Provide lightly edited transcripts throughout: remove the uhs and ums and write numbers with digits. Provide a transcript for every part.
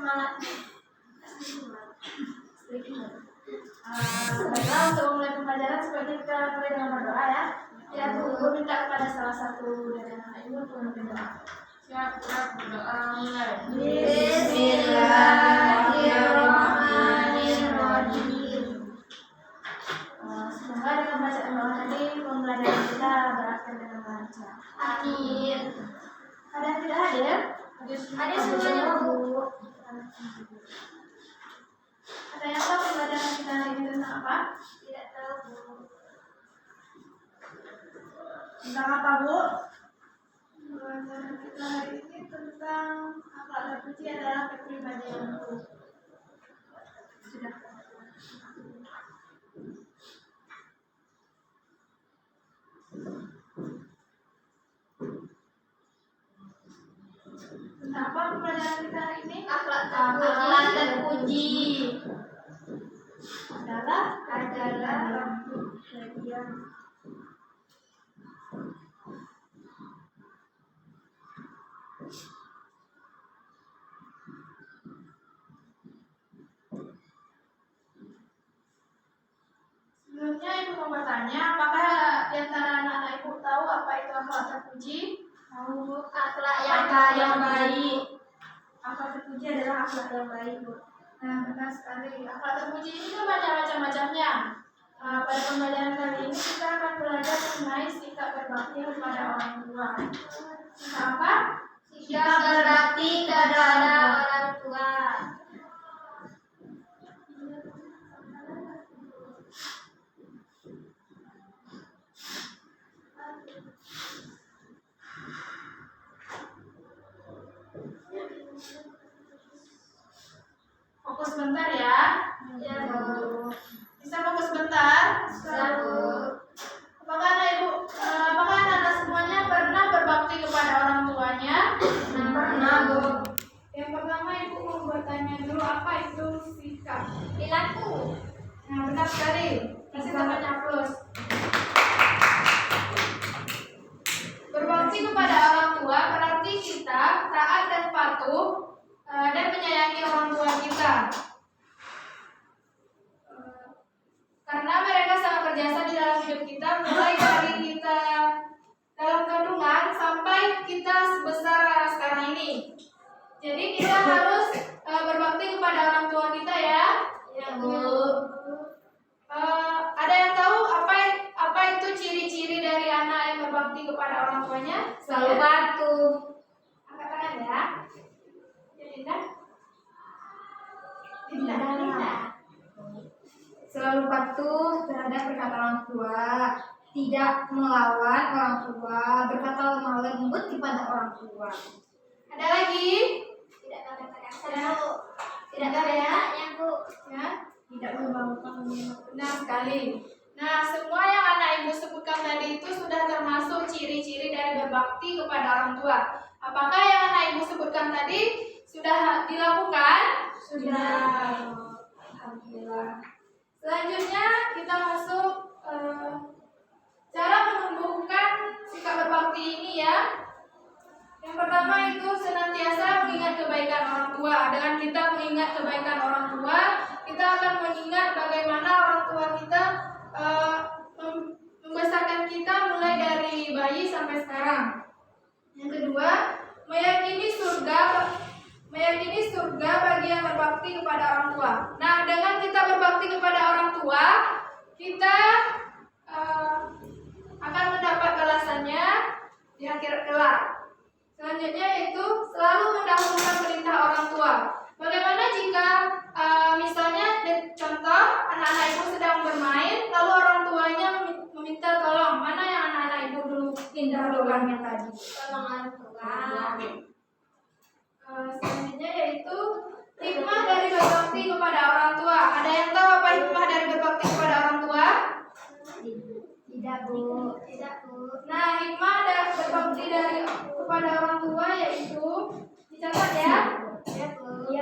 semangatnya. Baiklah, untuk mulai pembelajaran seperti kita mulai dengan berdoa ya. Ya, Ibu minta kepada salah satu dari anak Ibu untuk berdoa. Siap berdoa mulai. Bismillahirrahmanirrahim. Semoga dengan bacaan doa tadi pembelajaran kita berakhir dengan lancar. Amin. Ada yang tidak hadir? Hadir semuanya, Bu. Ada yang tahu pembelajaran kita hari ini tentang apa? Tidak tahu, Bu. Tentang apa, Bu? Pembelajaran kita hari ini tentang akhlak terpuji adalah kepribadian Bu. Sudah. Tentang apa pembelajaran kita hari ini? Akhlak terpuji adalah kepribadian. Sebelumnya Ibu mau bertanya, apakah di antara anak-anak Ibu tahu apa itu akhlak terpuji? Tahu, akhlak yang baik. Akhlak terpuji adalah akhlak yang baik, Bu. Nah, benar sekali. Akhlak terpuji itu banyak macam-macamnya. Pada pembelajaran kali ini kita akan belajar mengenai sikap berbakti kepada orang tua. Sikap apa? Sikap berbakti kepada orang tua. Fokus sebentar ya. Ya, Bu. Bisa fokus sebentar? Bisa, Bu. Apakah anak-anak semuanya pernah berbakti kepada orang tuanya? Pernah, Bu. Yang pertama Ibu mau bertanya dulu, apa itu sikap? Perilaku. Nah, benar sekali. Kasih banyak plus. Berbakti kepada orang tua berarti kita taat dan patuh dan menyayangi orang tua kita. Karena mereka sangat berjasa di dalam hidup kita, mulai dari kita dalam kandungan sampai kita sebesar sekarang ini. Jadi kita harus berbakti kepada orang tua kita ya. Ya, Bu. Ada yang tahu apa itu ciri-ciri dari anak yang berbakti kepada orang tuanya? Selalu patuh. Angkat tangan ya. Linda. Selalu patuh terhadap perkataan orang tua, tidak melawan orang tua, berkata lemah lembut kepada orang tua. Ada lagi? Tidak kata-kata Tidak ada ya? Bu. Ya? Tidak membawa Benar sekali. Nah, semua yang anak Ibu sebutkan tadi itu sudah termasuk ciri-ciri dari berbakti kepada orang tua. Apakah yang anak Ibu sebutkan tadi sudah dilakukan? Sudah. Alhamdulillah. Selanjutnya kita masuk cara menumbuhkan sikap berbakti ini ya. Yang pertama itu senantiasa mengingat kebaikan orang tua. Dengan kita mengingat kebaikan orang tua, kita akan mengingat bagaimana orang tua kita membesarkan kita mulai dari bayi sampai sekarang. Yang kedua, meyakini surga bagi yang berbakti kepada orang tua. Nah, dengan kita berbakti kepada orang tua, kita akan mendapat balasannya di akhirat kelak. Selanjutnya yaitu selalu mendahulukan perintah orang tua. Bagaimana jika misalnya contoh anak-anak Ibu sedang bermain, lalu orang tuanya meminta tolong, mana yang anak-anak Ibu dulu dahulukannya tadi? Tolong orang tua. Selanjutnya yaitu hikmah dari berbakti kepada orang tua. Ada yang tahu apa hikmah dari berbakti kepada orang tua? Tidak, Bu. Tidak, Bu. Nah, hikmah dari berbakti kepada orang tua yaitu dicatat ya. Iya, Bu. Iya,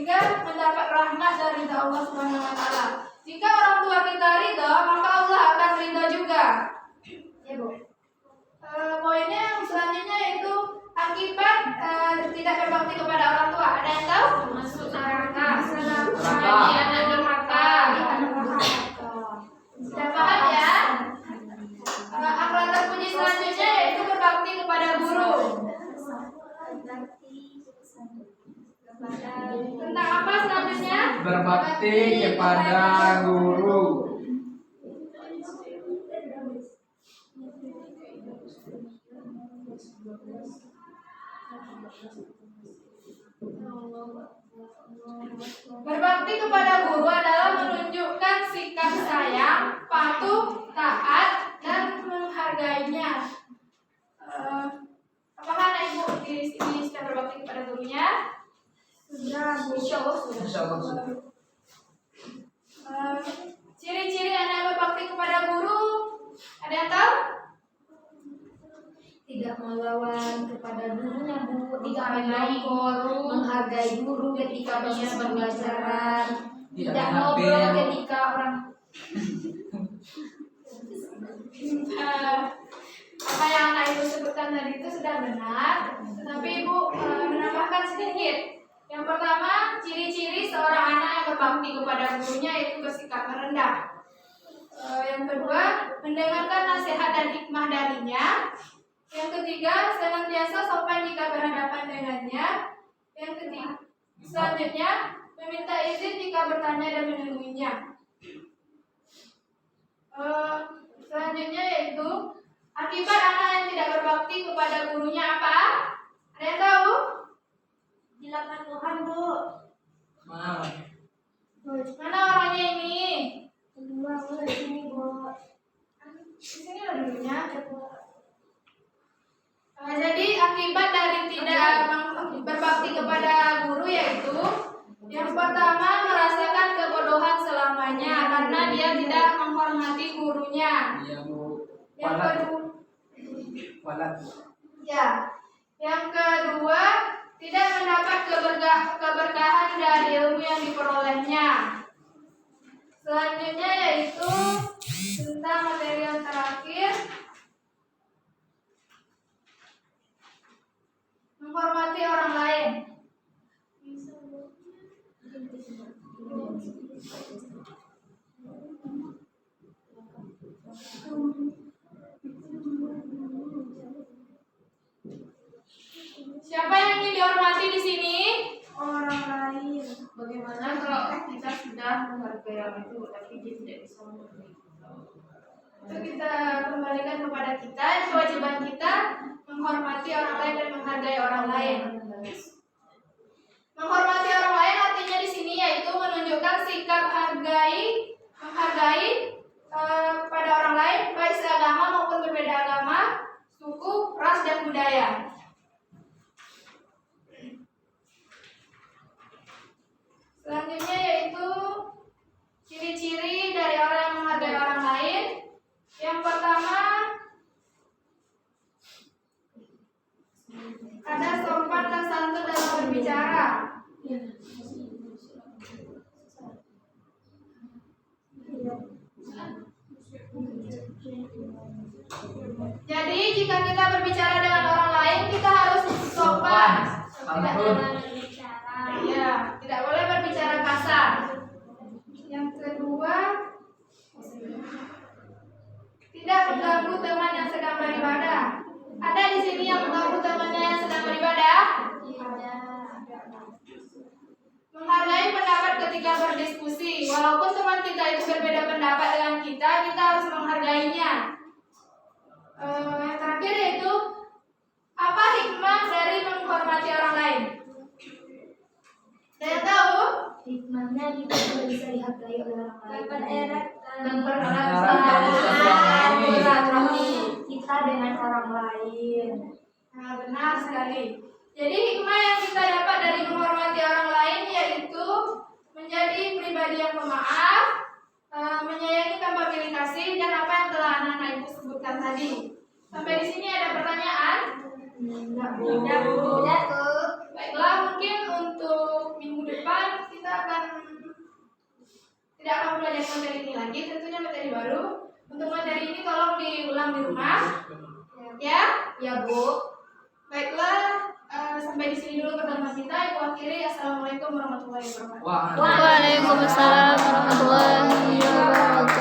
ketiga, mendapat rahmat dari Allah Subhanahu wa taala. Jika orang tua kita ridho, maka Allah akan ridho juga. Ya, Bu. Poinnya yang selanjutnya yaitu akibat tidak berbakti kepada orang tua. Ada yang tahu? Masuk neraka. Anak durhaka. Sudah paham ya? Akhlak terpuji selanjutnya yaitu berbakti kepada guru. Tentang apa selanjutnya? Berbakti kepada guru. Berbakti kepada guru adalah menunjukkan sikap sayang, patuh, taat, dan menghargainya. Apakah anak ibu di sini sudah berbakti kepada gurunya? Sudah, Bu. Insya Allah sudah. Ciri-ciri anak berbakti kepada guru, ada yang tahu? Tidak melawan kepada gurunya, Bu, tidak Menghargai guru. menghargai guru ketika proses pembelajaran, Tidak tidak mengambil. ngobrol ketika orang Apa yang anak ibu sebutkan tadi itu sudah benar, tetapi ibu menambahkan sedikit. Yang pertama, ciri-ciri seorang anak yang berbakti kepada gurunya yaitu bersikap merendah. Yang kedua, mendengarkan nasihat dan hikmah darinya. Yang ketiga, senantiasa sopan jika berhadapan dengannya. Yang ketiga, selanjutnya, meminta izin jika bertanya dan menemuinya. Selanjutnya yaitu akibat anak yang tidak berbakti kepada gurunya apa? Ada yang tahu? Dilaknat Tuhan, Bu. Mana orangnya ini? Kedua, di sini, Bu. Di sini loh dulunya. Jadi akibat dari tidak berbakti kepada guru yaitu yang pertama merasakan kebodohan selamanya karena dia tidak menghormati gurunya. Iya, Bu. Yang kedua, Walat. ya. Yang kedua, tidak mendapat keberkahan dari ilmu yang diperolehnya. Selanjutnya yaitu tentang materi yang terakhir, menghormati orang lain. Siapa yang ingin dihormati di sini? Orang lain. Bagaimana kalau kita sudah menghargai orang itu tapi dia tidak bisa menghargai kita? Itu kita kembalikan kepada kita, kewajiban kita menghormati orang lain dan menghargai orang lain. Menghormati orang lain artinya di sini yaitu menunjukkan sikap menghargai pada orang lain baik seagama maupun berbeda agama, suku, ras dan budaya. Selanjutnya yaitu ciri-ciri dari orang yang menghargai orang lain. Yang pertama, ada sopan dan santun dalam berbicara. Jadi jika kita berbicara dengan orang lain, kita harus sopan. Ya, tidak boleh berbicara kasar. Yang kedua, tidak mengganggu teman yang sedang beribadah. Ada di sini yang mengganggu temannya yang sedang beribadah? Menghargai pendapat ketika berdiskusi. Walaupun teman kita itu berbeda pendapat dengan kita harus menghargainya. Yang terakhir yaitu apa hikmah dari menghormati orang lain? Saya tahu hikmahnya kita tidak bisa dihargai oleh orang lain dan bersilaturahmi kita dengan orang lain. Nah, benar sekali. Jadi hikmah yang kita dapat dari menghormati orang lain yaitu menjadi pribadi yang pemaaf, menyayangi tanpa pilih kasih, dan apa yang telah anak-anak ibu sebutkan tadi. Sampai di sini ada pertanyaan? Tidak, Bu. Baiklah, mungkin untuk minggu depan tidak akan belajar materi ini lagi, tentunya materi baru. Untuk materi ini tolong diulang di rumah. Ya? Ya, Bu. Baiklah, sampai di sini dulu pertemuan kita. Ibu akhiri, assalamualaikum warahmatullahi wabarakatuh. Wah. Waalaikumsalam warahmatullahi wabarakatuh.